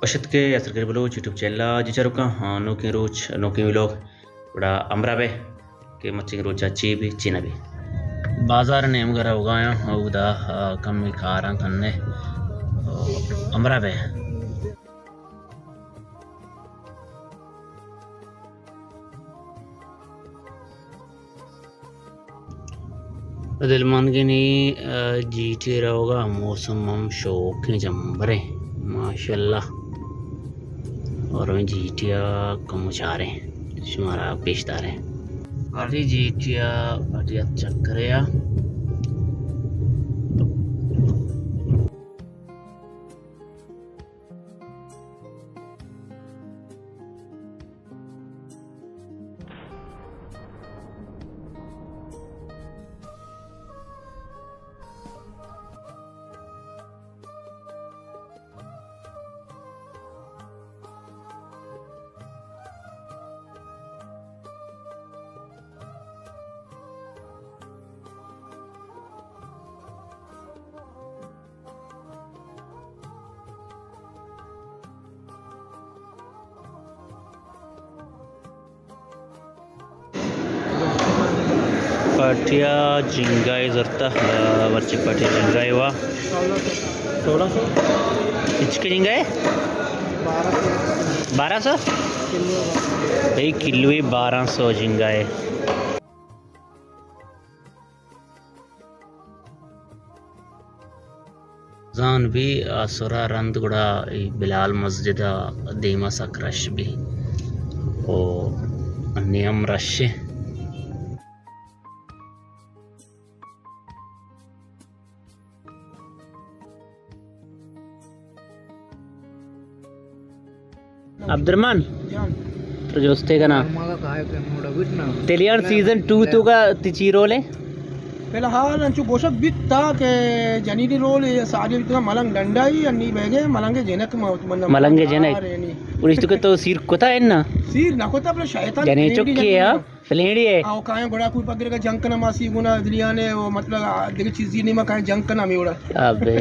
वशत के असर कर बोलो यूट्यूब चैनल जिचारो का नौके रोज नौके व्लॉग बड़ा अमरा बे के मच्छी रोज चाची भी चीना भी बाजार ने हम घर उगाया उदा कम में खा रहा कन्ने अमरा बे दिलमान के नहीं जीते रहोगा मौसम हम शौक के जम्बरे माशाल्लाह और जीटिया कम चाह रहे हैं शुमारा पेशदार है आधी जीटिया बढ़िया चक्कर है पाटिया जिंगाई जरता वरची पाटिया जिंगाई वा 1600 किचके जिंगाई 1200 भाई किलो 1200 जिंगाई जान भी आसुरा रंद गुड़ा बिलाल मस्जिद दीमा सक रश भी ओ नियम रश अब्दुरमान तो जोस्ते का ना तेलियार सीजन 2 तो का तिची रोल है पहला हाल अंचु गोशक बित था के जनीनी रोल सारी बित मलंग डंडाई अन्नी बेगे मलंगे जनक मलंगे जनक पुलिस तो के तो सिर कोता है ना सिर ना कोता अपने शैतान जने चुक्की है फ्लेंडी है आओ काहे बड़ा कोई पकड़ का जंक ना मासी गुना दुनिया ने वो मतलब देखो चीज ही नहीं मा काहे जंक ना मी उड़ा अबे